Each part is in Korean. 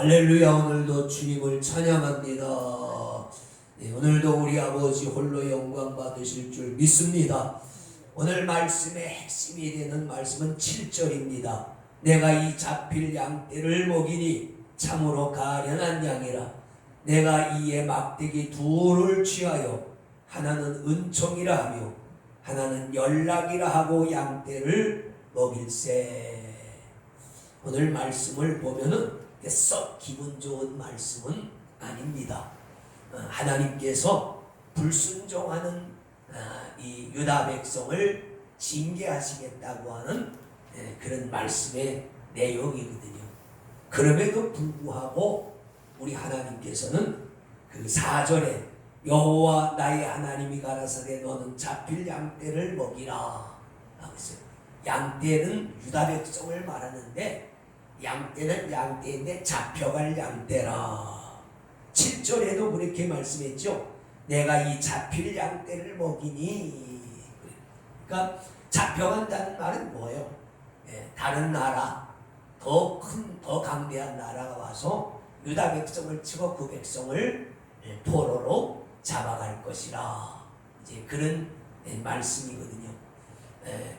할렐루야. 오늘도 주님을 찬양합니다. 네, 오늘도 우리 아버지 홀로 영광 받으실 줄 믿습니다. 오늘 말씀의 핵심이 되는 말씀은 7절입니다. 내가 이 잡힐 양떼를 먹이니 참으로 가련한 양이라. 내가 이에 막대기 둘을 취하여 하나는 은총이라 하며 하나는 연락이라 하고 양떼를 먹일세. 오늘 말씀을 보면은 썩 기분 좋은 말씀은 아닙니다. 하나님께서 불순종하는 이 유다 백성을 징계하시겠다고 하는 그런 말씀의 내용이거든요. 그럼에도 불구하고 우리 하나님께서는 그 4절에 여호와 나의 하나님이 가라사대 너는 잡힐 양떼를 먹이라 하고 있어요. 양떼는 유다 백성을 말하는데 양떼는 양떼인데 잡혀갈 양떼라. 7절에도 그렇게 말씀했죠. 내가 이 잡힐 양떼를 먹이니. 그러니까 잡혀간다는 말은 뭐예요? 다른 나라, 더 큰, 더 강대한 나라가 와서 유다 백성을 치고 그 백성을 포로로 잡아갈 것이라. 이제 그런 말씀이거든요.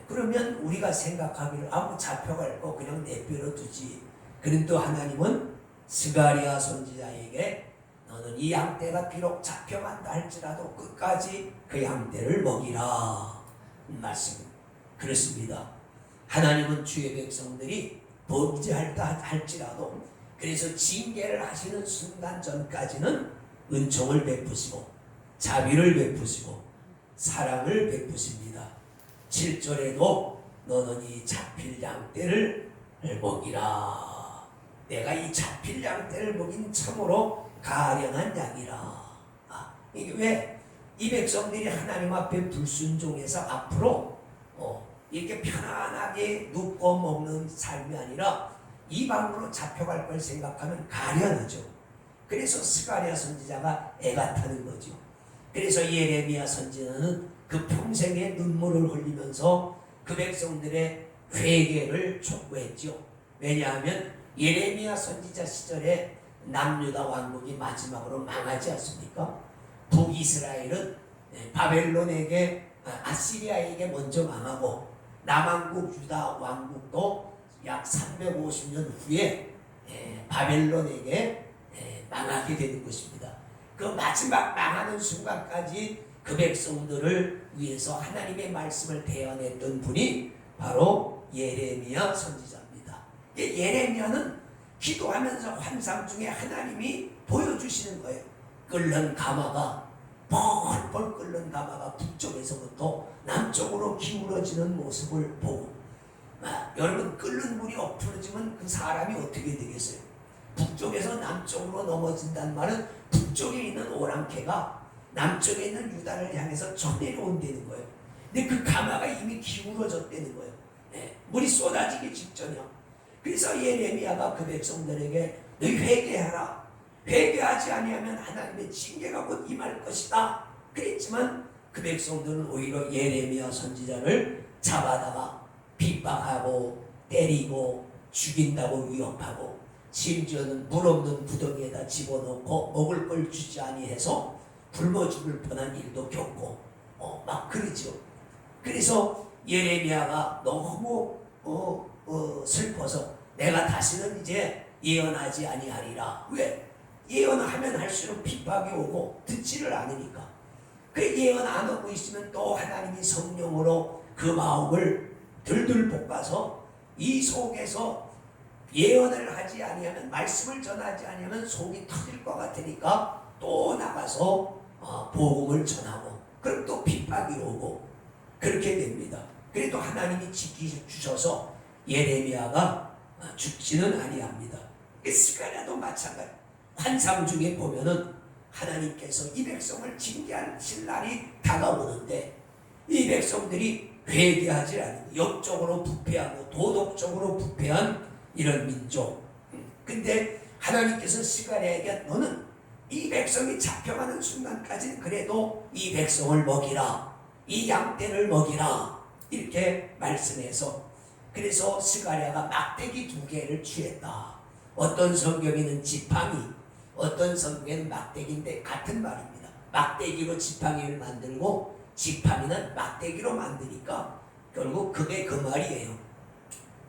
그러면 우리가 생각하기를 잡혀갈 거 그냥 내버려 두지. 그런데 하나님은 스가랴 선지자에게 너는 이 양떼가 비록 잡혀간다 할지라도 끝까지 그 양떼를 먹이라 말씀. 그렇습니다. 하나님은 주의 백성들이 범죄할다 할지라도 그래서 징계를 하시는 순간 전까지는 은총을 베푸시고 자비를 베푸시고 사랑을 베푸십니다. 7절에도 너는 이 잡힐 양떼를 먹이라. 내가 이 잡힐 양떼를 먹인 참으로 가련한 양이라. 이게 왜 이 백성들이 하나님 앞에 불순종해서 앞으로 이렇게 편안하게 눕고 먹는 삶이 아니라 이방으로 잡혀갈 걸 생각하면 가련하죠. 그래서 스가랴 선지자가 애가 타는 거죠. 그래서 예레미야 선지자는 그 평생의 눈물을 흘리면서 그 백성들의 회개를 촉구했죠. 왜냐하면 예레미야 선지자 시절에 남유다 왕국이 마지막으로 망하지 않습니까? 북이스라엘은 바벨론에게 아시리아에게 먼저 망하고 남왕국 유다 왕국도 약 350년 후에 바벨론에게 망하게 되는 것입니다. 그 마지막 망하는 순간까지 그 백성들을 위해서 하나님의 말씀을 대언했던 분이 바로 예레미야 선지자입니다. 예레미야는 기도하면서 환상 중에 하나님이 보여주시는 거예요. 끓는 가마가 펄펄 끓는 가마가 북쪽에서부터 남쪽으로 기울어지는 모습을 보고 여러분 끓는 물이 엎어지면 그 사람이 어떻게 되겠어요? 북쪽에서 남쪽으로 넘어진다는 말은 북쪽에 있는 오랑캐가 남쪽에 있는 유다를 향해서 쳐내려온다는 거예요. 근데 그 가마가 이미 기울어졌다는 거예요. 물이 쏟아지기 직전이야. 그래서 예레미야가 그 백성들에게 너희 회개하라. 회개하지 아니하면 하나님의 징계가 곧 임할 것이다. 그랬지만 그 백성들은 오히려 예레미야 선지자를 잡아다가 핍박하고 때리고 죽인다고 위협하고 심지어는 물 없는 구덩이에다 집어넣고 먹을 걸 주지 아니해서 굶어 죽을 뻔한 일도 겪고 막 그러죠. 그래서 예레미야가 너무 슬퍼서 내가 다시는 이제 예언하지 아니하리라. 왜? 예언하면 할수록 핍박이 오고 듣지를 않으니까. 그 예언 안 하고 있으면 또 하나님이 성령으로 그 마음을 들들 볶아서 이 속에서 예언을 하지 아니하면 말씀을 전하지 아니하면 속이 터질 것 같으니까 또 나가서 복음을 전하고 그럼 또 핍박이 오고 그렇게 됩니다. 그래도 하나님이 지키주셔서 예레미야가 죽지는 아니합니다. 스가랴도 마찬가지. 환상 중에 보면은 하나님께서 이 백성을 징계하실 날이 다가오는데 이 백성들이 회개하지 않고 역적으로 부패하고 도덕적으로 부패한 이런 민족. 근데 하나님께서 스가랴에게 너는 이 백성이 잡혀가는 순간까지는 그래도 이 백성을 먹이라. 이 양떼를 먹이라. 이렇게 말씀해서 그래서 스가랴가 막대기 2개를 취했다. 어떤 성경에는 지팡이, 어떤 성경에는 막대기인데 같은 말입니다. 막대기로 지팡이를 만들고 지팡이는 막대기로 만드니까 결국 그게 그 말이에요.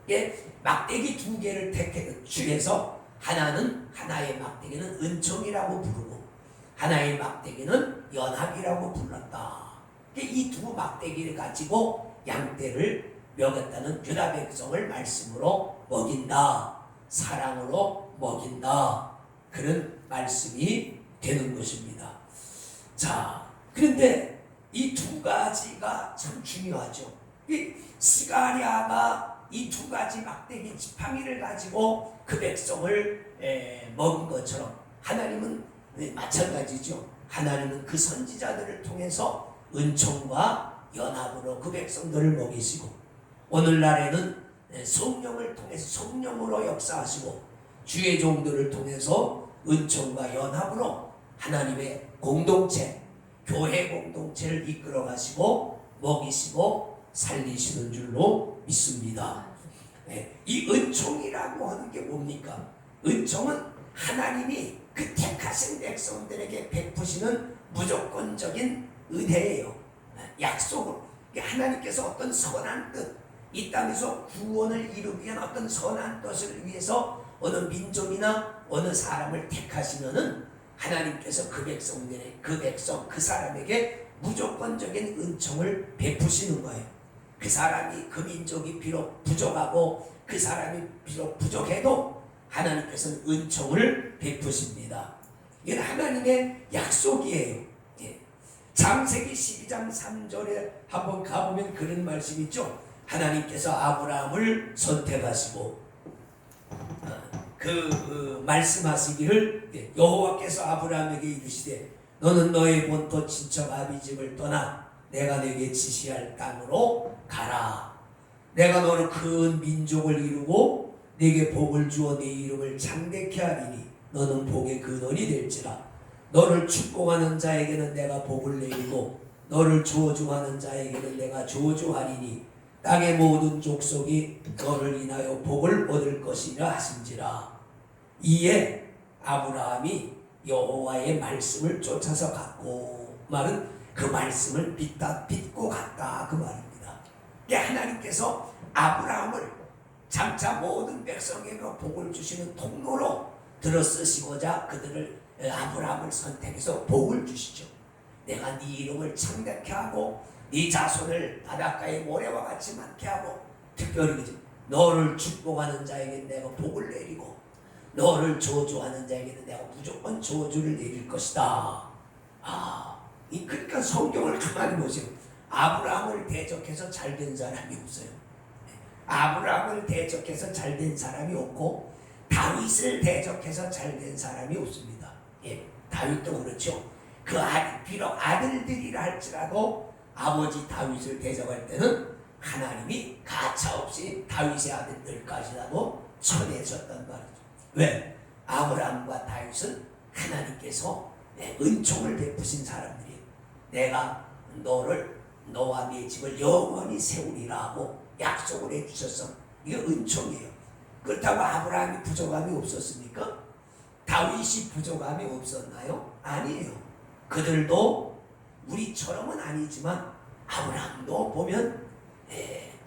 이게 막대기 두 개를 택해 중에서 하나의 막대기는 은총이라고 부르고 하나의 막대기는 연합이라고 불렀다. 이 두 막대기를 가지고 양떼를 먹였다는 유다 백성을 말씀으로 먹인다. 사랑으로 먹인다. 그런 말씀이 되는 것입니다. 자, 그런데 이 두 가지가 참 중요하죠. 이 스가랴가 이 두 가지 막대기 지팡이를 가지고 그 백성을 먹은 것처럼 하나님은 마찬가지죠. 하나님은 그 선지자들을 통해서 은총과 연합으로 그 백성들을 먹이시고 오늘날에는 성령을 통해서 성령으로 역사하시고 주의 종들을 통해서 은총과 연합으로 하나님의 공동체, 교회 공동체를 이끌어 가시고 먹이시고 살리시는 줄로 믿습니다. 이 은총이라고 하는 게 뭡니까? 은총은 하나님이 그 택하신 백성들에게 베푸시는 무조건적인 은혜예요. 약속으로 하나님께서 어떤 선한 뜻, 이 땅에서 구원을 이루기 위한 어떤 선한 뜻을 위해서 어느 민족이나 어느 사람을 택하시면은 하나님께서 그 백성, 그 사람에게 무조건적인 은총을 베푸시는 거예요. 그 사람이, 그 민족이 비록 부족하고 그 사람이 비록 부족해도 하나님께서는 은총을 베푸십니다. 이건 하나님의 약속이에요. 창세기 12장 3절에 한번 가보면 그런 말씀이 있죠. 하나님께서 아브라함을 선택하시고 말씀하시기를 여호와께서 아브라함에게 이르시되 너는 너의 본토 친척 아비집을 떠나 내가 내게 지시할 땅으로 가라. 내가 너를 큰 민족을 이루고 네게 복을 주어 네 이름을 창대케 하리니 너는 복의 근원이 될지라. 너를 축복하는 자에게는 내가 복을 내리고 너를 저주하는 자에게는 내가 저주하리니 땅의 모든 족속이 너를 인하여 복을 얻을 것이라 하신지라. 이에 아브라함이 여호와의 말씀을 쫓아서 갔고, 말은 그 말씀을 빚고 갔다 그 말입니다. 하나님께서 아브라함을 장차 모든 백성에게 복을 주시는 통로로 들어쓰시고자 아브라함을 선택해서 복을 주시죠. 내가 네 이름을 창대케 하고 네 자손을 바닷가의 모래와 같이 많게 하고 특별히 너를 축복하는 자에게 내가 복을 내리고 너를 저주하는 자에게는 내가 무조건 저주를 내릴 것이다. 그러니까 성경을 가만히 보세요. 아브라함을 대적해서 잘된 사람이 없어요. 아브라함을 대적해서 잘된 사람이 없고 다윗을 대적해서 잘된 사람이 없습니다. 다윗도 그렇죠. 비록 아들들이라 할지라도 아버지 다윗을 대적할 때는 하나님이 가차없이 다윗의 아들들까지라도 쳐내셨단 말이죠. 왜? 아브라함과 다윗은 하나님께서 은총을 베푸신 사람들이에요. 내가 너와 네 집을 영원히 세우리라고 약속을 해주셨어. 이게 은총이에요. 그렇다고 아브라함이 부족함이 없었습니까? 다윗이 부족함이 없었나요? 아니에요. 그들도 우리처럼은 아니지만 아브라함도 보면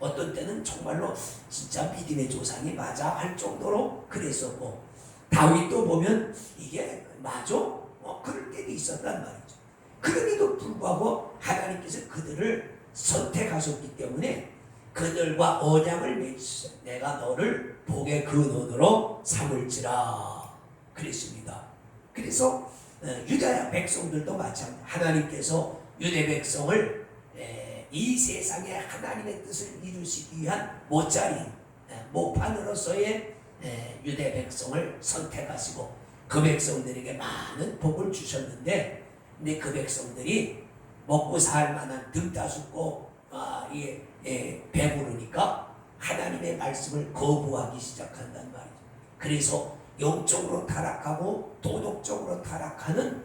어떤 때는 정말로 진짜 믿음의 조상이 맞아 할 정도로 그랬었고 다윗도 보면 이게 맞아? 그럴 때도 있었단 말이죠. 그럼에도 불구하고 하나님께서 그들을 선택하셨기 때문에 그들과 언약을 맺으셨어요. 내가 너를 복의 근원으로 삼을지라 그랬습니다. 그래서 유다 백성들도 마찬가지입니다. 하나님께서 유대 백성을 이 세상에 하나님의 뜻을 이루시기 위한 못자리 모판으로서의 유대 백성을 선택하시고 그 백성들에게 많은 복을 주셨는데 근데 그 백성들이 먹고 살 만한 등따숩고 배부르니까 하나님의 말씀을 거부하기 시작한단 말이죠. 그래서 영적으로 타락하고 도덕적으로 타락하는,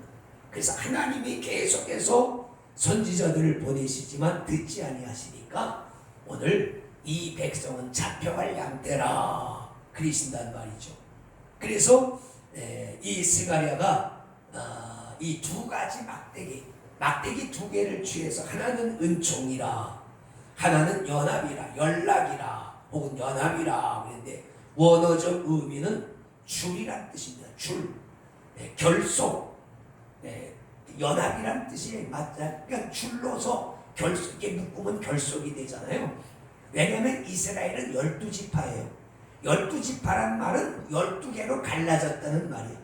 그래서 하나님이 계속해서 선지자들을 보내시지만 듣지 아니하시니까 오늘 이 백성은 잡혀갈 양떼라 그러신단 말이죠. 그래서 이 스가랴가 이 두 가지 막대기 두 개를 취해서 하나는 은총이라, 하나는 연합이라, 연락이라, 혹은 연합이라 그랬는데 원어적 의미는 줄이란 뜻입니다. 줄, 결속, 연합이란 뜻이 맞다. 그러니까 줄로서 이렇게 묶으면 결속이 되잖아요. 왜냐하면 이스라엘은 12지파예요. 12지파란 말은 12개로 갈라졌다는 말이에요.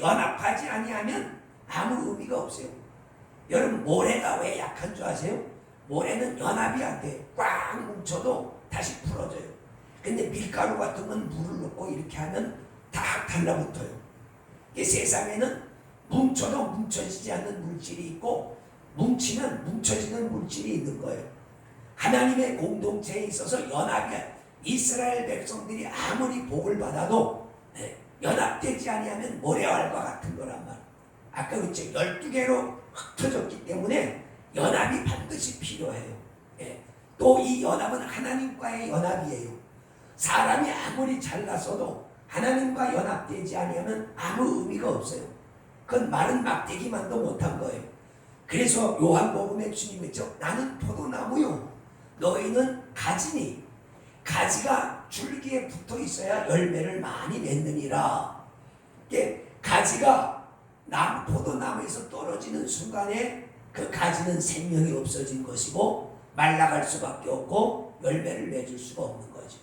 연합하지 아니하면 아무 의미가 없어요. 여러분, 모래가 왜 약한 줄 아세요? 모래는 연합이 안 돼요. 꽉 뭉쳐도 다시 풀어져요. 근데 밀가루 같은 건 물을 넣고 이렇게 하면 다 달라붙어요. 세상에는 뭉쳐도 뭉쳐지지 않는 물질이 있고 뭉치면 뭉쳐지는 물질이 있는 거예요. 하나님의 공동체에 있어서 연합이, 이스라엘 백성들이 아무리 복을 받아도 연합되지 아니하면 모래알과 같은 거란 말이에요. 아까 그랬죠. 12개로 흩어졌기 때문에 연합이 반드시 필요해요. 또 이 연합은 하나님과의 연합이에요. 사람이 아무리 잘났어도 하나님과 연합되지 아니하면 아무 의미가 없어요. 그건 마른 막대기만도 못한 거예요. 그래서 요한복음에 주님이 했죠. 나는 포도나무요, 너희는 가지니 가지가 줄기에 붙어 있어야 열매를 많이 맺느니라. 가지가 포도나무에서 떨어지는 순간에 그 가지는 생명이 없어진 것이고 말라갈 수밖에 없고 열매를 맺을 수가 없는 거죠.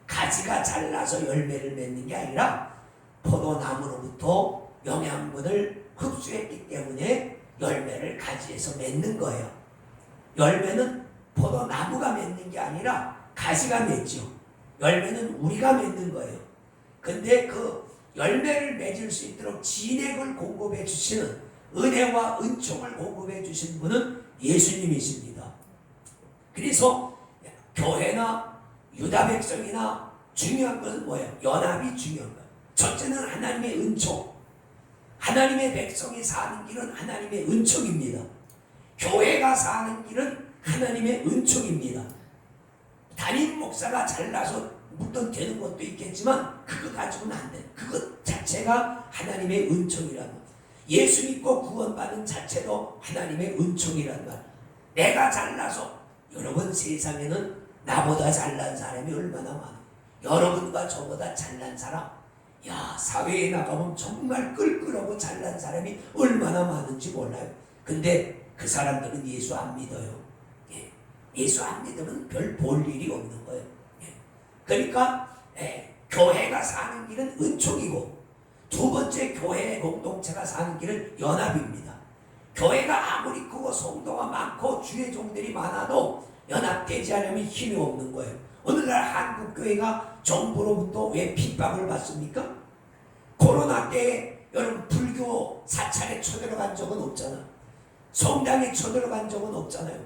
가지가 잘나서 열매를 맺는 게 아니라 포도나무로부터 영양분을 흡수했기 때문에 열매를 가지에서 맺는 거예요. 열매는 포도나무가 맺는 게 아니라 가지가 맺죠. 열매는 우리가 맺는 거예요. 근데 그 열매를 맺을 수 있도록 진액을 공급해 주시는, 은혜와 은총을 공급해 주신 분은 예수님이십니다. 그래서 교회나 유다 백성이나 중요한 것은 뭐예요? 연합이 중요한 거예요. 첫째는 하나님의 은총. 하나님의 백성이 사는 길은 하나님의 은총입니다. 교회가 사는 길은 하나님의 은총입니다. 담임 목사가 잘나서 물론 되는 것도 있겠지만 그거 가지고는 안 돼. 그것 자체가 하나님의 은총이란 말. 예수 믿고 구원받은 자체도 하나님의 은총이란 말. 내가 잘나서, 여러분 세상에는 나보다 잘난 사람이 얼마나 많아. 여러분과 저보다 잘난 사람, 사회에 나가면 정말 끌끌하고 잘난 사람이 얼마나 많은지 몰라요. 근데 그 사람들은 예수 안 믿어요. 예수 안 믿으면 별 볼 일이 없는 거예요. 그러니까 교회가 사는 길은 은총이고, 두 번째 교회의 공동체가 사는 길은 연합입니다. 교회가 아무리 크고 성도가 많고 주의 종들이 많아도 연합되지 않으면 힘이 없는 거예요. 오늘날 한국교회가 정부로부터 왜 핍박을 받습니까? 코로나 때 여러분 불교 사찰에 쳐들어간 적은 없잖아. 성당에 쳐들어간 적은 없잖아요.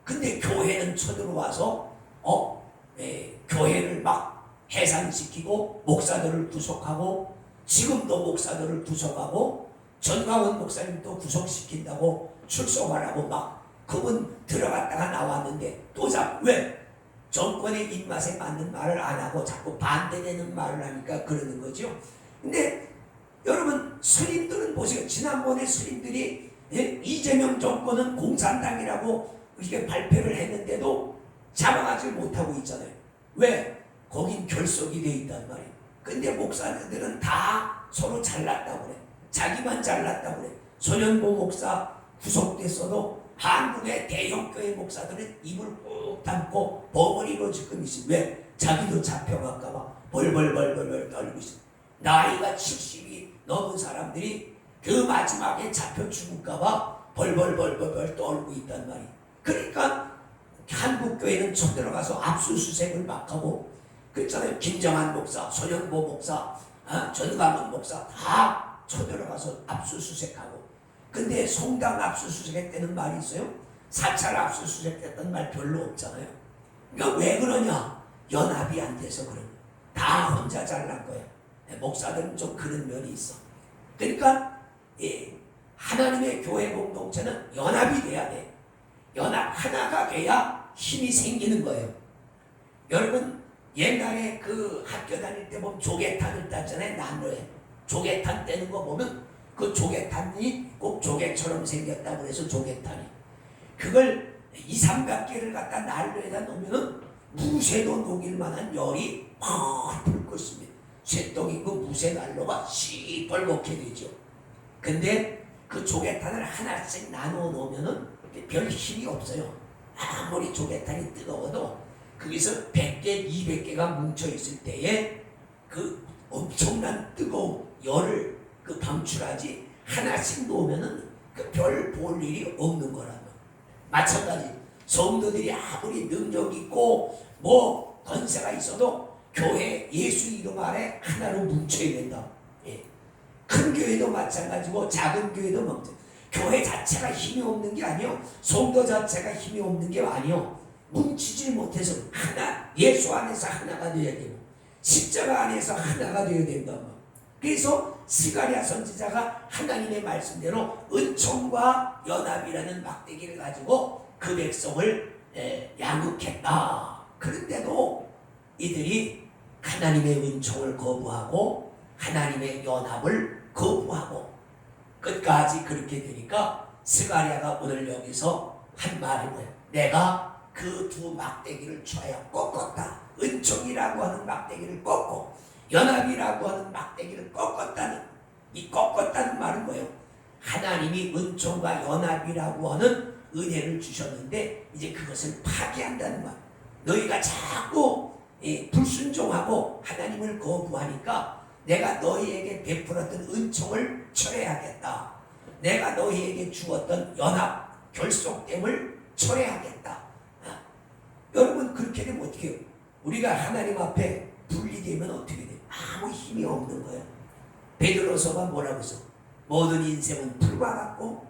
근데 교회는 쳐들어와서 교회를 막 해산시키고 목사들을 구속하고, 지금도 목사들을 구속하고 전광훈 목사님도 구속시킨다고 출소하라고 막 그분 들어갔다가 나왔는데 또 왜? 정권의 입맛에 맞는 말을 안 하고 자꾸 반대되는 말을 하니까 그러는 거죠. 근데 여러분 스님들은 보세요. 지난번에 스님들이 이재명 정권은 공산당이라고 이렇게 발표를 했는데도 잡아가지 못하고 있잖아요. 왜? 거긴 결속이 돼 있단 말이에요. 근데 목사들은 다 서로 잘났다고 그래. 자기만 잘났다고 그래. 손현보 목사 구속됐어도 한국의 대형교회 목사들은 입을 꾹 닫고 버무리고 지금 있어. 왜? 자기도 잡혀갈까봐 벌벌벌벌 떨고 있어. 나이가 70이 넘은 사람들이 그 마지막에 잡혀 죽을까봐 벌벌벌벌 떨고 있단 말이에요. 그러니까 한국교회는 쳐들어가서 압수수색을 막 하고, 그랬잖아요. 김정한 목사, 손현보 목사, 전광훈 목사 다 쳐들어가서 압수수색하고. 근데 성당 압수수색했다는 말이 있어요? 사찰 압수수색했다는 말 별로 없잖아요. 그러니까 왜 그러냐? 연합이 안 돼서 그런 거야. 다 혼자 잘난 거야. 목사들은 좀 그런 면이 있어. 그러니까 하나님의 교회 공동체는 연합이 돼야 돼. 연합 하나가 돼야 힘이 생기는 거예요. 여러분 옛날에 그 학교 다닐 때 보면 조개탄을 땄잖아요. 난로에 조개탄 떼는 거 보면 그 조개탄이 꼭 조개처럼 생겼다고 그래서 조개탄이, 그걸 200~300개를 갖다 난로에다 놓으면은 무쇠도 녹일 만한 열이 펄펄 끓습니다. 쇠떡이 그 무쇠 난로가 시뻘겋게 되죠. 근데 그 조개탄을 하나씩 나눠 놓으면은 별 힘이 없어요. 아무리 조개탄이 뜨거워도 거기서 100개, 200개가 뭉쳐 있을 때에 그 엄청난 뜨거운 열을 그 방출하지, 하나씩 놓으면은 그 별 볼 일이 없는 거라면, 마찬가지 성도들이 아무리 능력 있고 뭐 권세가 있어도 교회 예수 이름 아래 하나로 뭉쳐야 된다. 예. 큰 교회도 마찬가지고 작은 교회도 마찬가지. 교회 자체가 힘이 없는 게 아니요, 성도 자체가 힘이 없는 게 아니요, 뭉치질 못해서 하나, 예수 안에서 하나가 되어야 되고 십자가 안에서 하나가 되어야 된다. 그래서 스가랴 선지자가 하나님의 말씀대로 은총과 연합이라는 막대기를 가지고 그 백성을 양육했다. 그런데도 이들이 하나님의 은총을 거부하고 하나님의 연합을 거부하고 끝까지 그렇게 되니까 스가랴가 오늘 여기서 한 말이 뭐예요? 내가 그 두 막대기를 쳐야 꺾었다. 은총이라고 하는 막대기를 꺾고 연합이라고 하는 막대기를 꺾었다는, 이 꺾었다는 말은 뭐예요? 하나님이 은총과 연합이라고 하는 은혜를 주셨는데 이제 그것을 파기한다는 말. 너희가 자꾸 불순종하고 하나님을 거부하니까 내가 너희에게 베풀었던 은총을 철회하겠다. 내가 너희에게 주었던 연합, 결속됨을 철회하겠다. 여러분, 그렇게 되면 어떻게 해요? 우리가 하나님 앞에 분리되면 어떻게 돼요? 아무 힘이 없는 거예요. 베드로서가 뭐라고 했어? 모든 인생은 불과 같고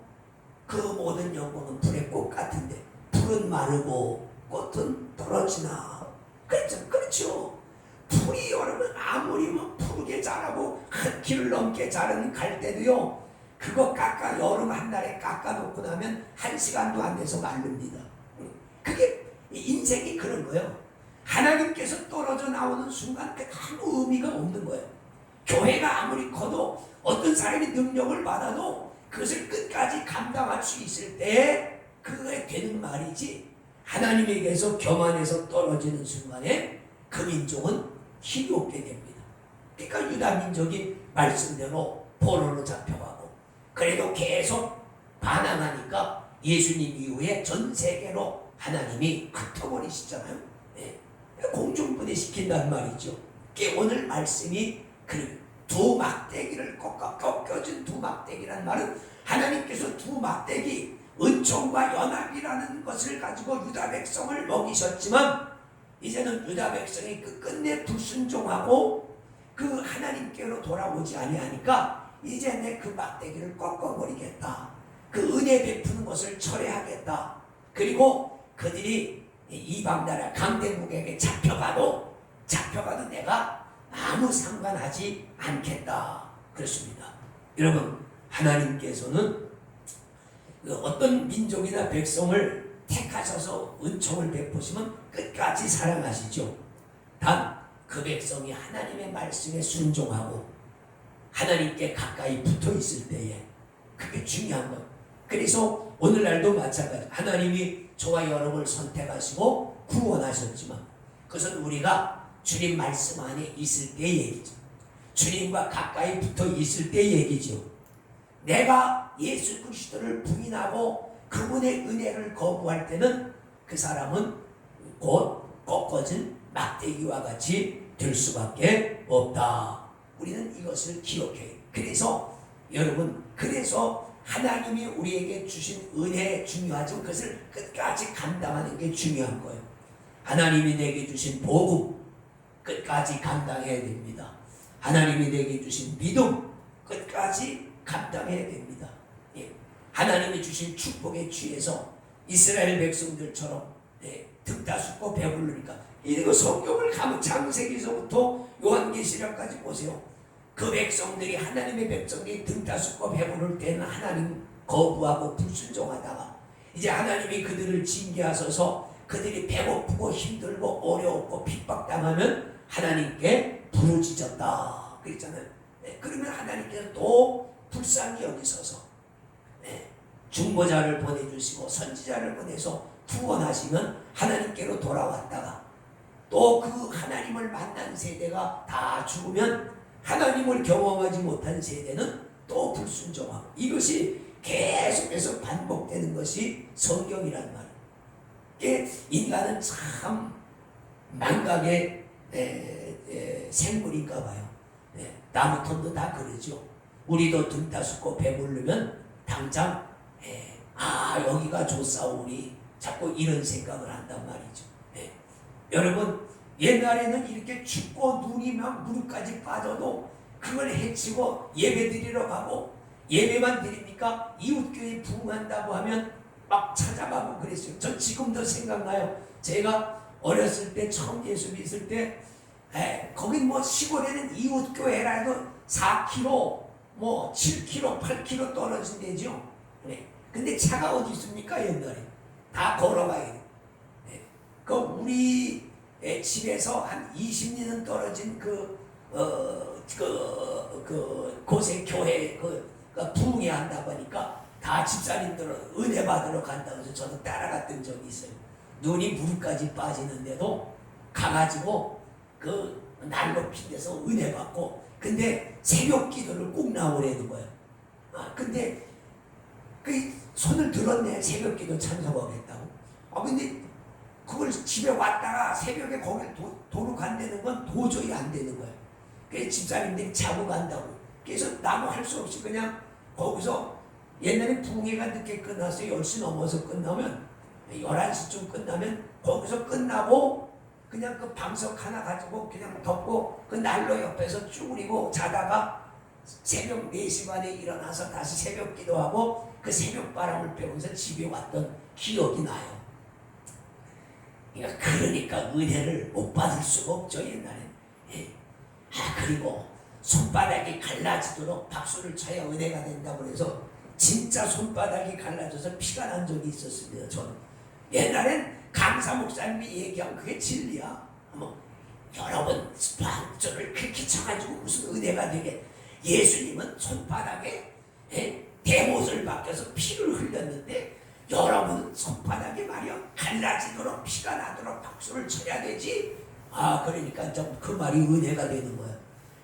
그 모든 영광은 불의 꽃 같은데 불은 마르고 꽃은 떨어지나. 그렇죠. 풀이 여러분 아무리 뭐 푸르게 자라고 한 키를 넘게 자라는 갈대도요, 그거 깎아 여름 한 달에 깎아 놓고 나면 1시간도 안 돼서 마릅니다. 그게 인생이 그런 거예요. 하나님께서 떨어져 나오는 순간 그 아무 의미가 없는 거예요. 교회가 아무리 커도 어떤 사람이 능력을 받아도 그것을 끝까지 감당할 수 있을 때 그거에 되는 말이지, 하나님에게서 교만해서 떨어지는 순간에 그 민족은 힘이 없게 됩니다. 그러니까 유다 민족이 말씀대로 포로로 잡혀가고, 그래도 계속 반항하니까 예수님 이후에 전 세계로 하나님이 흩어버리시잖아요. 네. 공중분해시킨단 말이죠. 오늘 말씀이 두 막대기를 꺾여진 두 막대기란 말은 하나님께서 두 막대기, 은총과 연합이라는 것을 가지고 유다 백성을 먹이셨지만 이제는 유다 백성이 끝내 불순종하고 그 하나님께로 돌아오지 아니하니까 이제 내 그 막대기를 꺾어버리겠다. 그 은혜 베푸는 것을 철회하겠다. 그리고 그들이 이방 나라 강대국에게 잡혀가도 내가 아무 상관하지 않겠다. 그렇습니다. 여러분, 하나님께서는 어떤 민족이나 백성을 택하셔서 은총을 베푸시면 끝까지 사랑하시죠. 단 그 백성이 하나님의 말씀에 순종하고 하나님께 가까이 붙어 있을 때에 그게 중요한 것. 그래서 오늘날도 마찬가지. 하나님이 저와 여러분을 선택하시고 구원하셨지만 그것은 우리가 주님 말씀 안에 있을 때 얘기죠. 주님과 가까이 붙어 있을 때 얘기죠. 내가 예수 그리스도를 부인하고 그분의 은혜를 거부할 때는 그 사람은 곧 꺾어진 막대기와 같이 될 수밖에 없다. 우리는 이것을 기억해요. 그래서 여러분, 그래서 하나님이 우리에게 주신 은혜 중요하지만 그것을 끝까지 감당하는 게 중요한 거예요. 하나님이 내게 주신 복음 끝까지 감당해야 됩니다. 하나님이 내게 주신 믿음 끝까지 감당해야 됩니다. 예. 하나님이 주신 축복에 취해서 이스라엘 백성들처럼 등다sup고 배부르니까 이거 성경을 가면 창세기서부터 요한계시록까지 보세요. 그 백성들이 하나님의 백성들이 등다sup고 배부를 때는 하나님 거부하고 불순종하다가 이제 하나님이 그들을 징계하셔서 그들이 배고프고 힘들고 어려웠고 핍박당하면 하나님께 부르짖었다 그랬잖아요. 그러면 하나님께서 또 불쌍히 여기셔서 중보자를 보내주시고 선지자를 보내서 구원하시면 하나님께로 돌아왔다가 또 그 하나님을 만난 세대가 다 죽으면 하나님을 경험하지 못한 세대는 또 불순종하고, 이것이 계속해서 반복되는 것이 성경이란 말이에요. 인간은 참 망각의 생물인가 봐요. 나무톤도 다 그러죠. 우리도 등 따숩고 배부르면 당장 여기가 좋사오니 자꾸 이런 생각을 한단 말이죠. 여러분, 옛날에는 이렇게 춥고 눈이 막 무릎까지 빠져도 그걸 헤치고 예배 드리러 가고, 예배만 드립니까? 이웃교회 부흥한다고 하면 막 찾아가고 그랬어요. 전 지금도 생각나요. 제가 어렸을 때 처음 예수 믿을 때 거긴 뭐 시골에는 이웃교회라도 4km 뭐 7km 8km 떨어진 데죠. 근데 차가 어디 있습니까? 옛날에 다 걸어가야 돼요. 그 우리 집에서 한 20리는 떨어진 곳에 교회 부흥회 한다고 하니까 다 집사님들은 은혜 받으러 간다고 해서 저도 따라갔던 적이 있어요. 눈이 무릎까지 빠지는데도 가가지고 그 난로 핀 데서 은혜 받고, 근데 새벽 기도를 꼭 나오라는 거예요. 근데 그 손을 들었네. 새벽 기도 참석하겠다고. 근데 그걸 집에 왔다가 새벽에 거길 도로 간다는 건 도저히 안 되는 거예요. 그래서 집사님들이 자고 간다고. 그래서 나도 할 수 없이 그냥 거기서, 옛날에 부흥회가 늦게 끝났어요. 10시 넘어서 끝나면 11시쯤 끝나면 거기서 끝나고 그냥 그 방석 하나 가지고 그냥 덮고 그 난로 옆에서 쭈그리고 자다가 새벽 4시 반에 일어나서 다시 새벽 기도하고 그 새벽 바람을 쐬면서 집에 왔던 기억이 나요. 그러니까 은혜를 못 받을 수가 없죠, 옛날에. 그리고 손바닥이 갈라지도록 박수를 쳐야 은혜가 된다고 해서 진짜 손바닥이 갈라져서 피가 난 적이 있었습니다. 저는 옛날엔 강사 목사님이 얘기한 그게 진리야. 여러분 박수를 그렇게 쳐가지고 무슨 은혜가 되게. 예수님은 손바닥에 대못을 박혀서 피를 흘렸는데 여러분은 손바닥에 말이야 갈라지도록 피가 나도록 박수를 쳐야 되지. 그러니까 좀 그 말이 은혜가 되는 거야.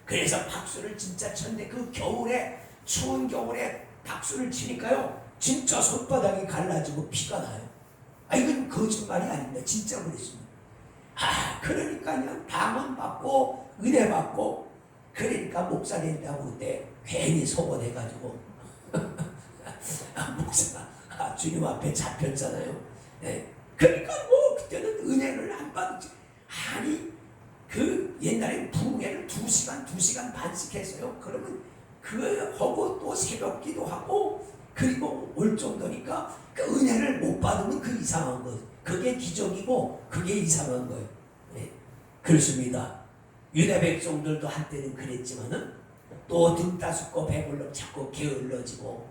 그래서 박수를 진짜 쳤는데 그 겨울에, 추운 겨울에 박수를 치니까요 진짜 손바닥이 갈라지고 피가 나요. 이건 거짓말이 아닙니다. 진짜 그랬습니다. 그러니까 그냥 당원 받고 은혜 받고, 그러니까 목사 된다고 그때 괜히 소원해가지고 목사가 주님 앞에 잡혔잖아요. 그러니까 뭐 그때는 은혜를 안 받지. 그 옛날에 부흥회를 2시간 반씩 했어요. 그러면 그 하고 또 새벽 기도하고 그리고 올 정도니까 그 은혜를 못 받으면 그 이상한 거예요. 그게 기적이고 그게 이상한 거예요. 그렇습니다. 유다 백성들도 한때는 그랬지만은 또 등 따숩고 배불러 자꾸 게을러지고,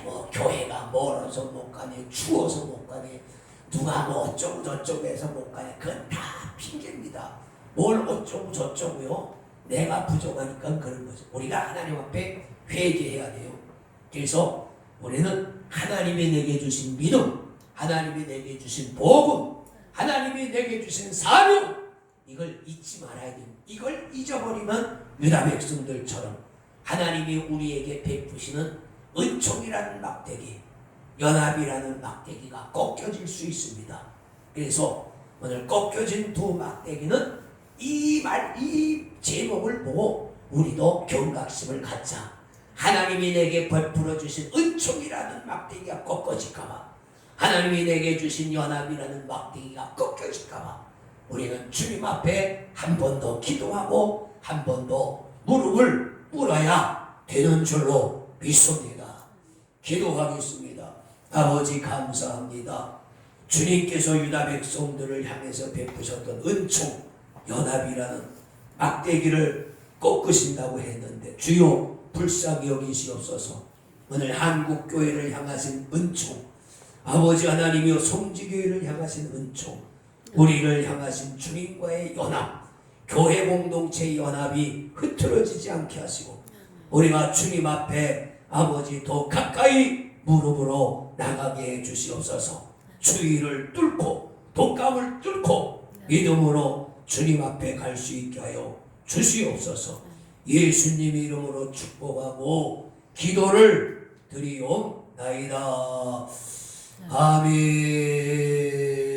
뭐 교회가 멀어서 못 가네, 추워서 못 가네, 누가 뭐 어쩌고 저쩌고 해서 못 가네. 그건 다 핑계입니다. 뭘 어쩌고 저쩌고요. 내가 부족하니까 그런 거죠. 우리가 하나님 앞에 회개해야 돼요. 그래서 우리는 하나님이 내게 주신 믿음, 하나님이 내게 주신 복음, 하나님이 내게 주신 사명, 이걸 잊지 말아야 돼요. 이걸 잊어버리면 유다 백성들처럼 하나님이 우리에게 베푸시는 은총이라는 막대기, 연합이라는 막대기가 꺾여질 수 있습니다. 그래서 오늘 꺾여진 두 막대기는 이 제목을 보고 우리도 경각심을 갖자. 하나님이 내게 베풀어 주신 은총이라는 막대기가 꺾어질까봐, 하나님이 내게 주신 연합이라는 막대기가 꺾여질까봐 우리는 주님 앞에 한 번 더 기도하고 한 번 더 무릎을 꿇어야 되는 줄로 믿습니다. 기도하겠습니다. 아버지 감사합니다. 주님께서 유다 백성들을 향해서 베푸셨던 은총, 연합이라는 막대기를 꺾으신다고 했는데 주여 불쌍히 여기시옵소서. 오늘 한국교회를 향하신 은총, 아버지 하나님이여 송지교회를 향하신 은총, 우리를 향하신 주님과의 연합, 교회 공동체의 연합이 흐트러지지 않게 하시고 우리가 주님 앞에 아버지 더 가까이 무릎으로 나가게 해 주시옵소서. 주의를 뚫고 독감을 뚫고 믿음으로 주님 앞에 갈 수 있게 하여 주시옵소서. 예수님 이름으로 축복하고 기도를 드리옵나이다. 아멘.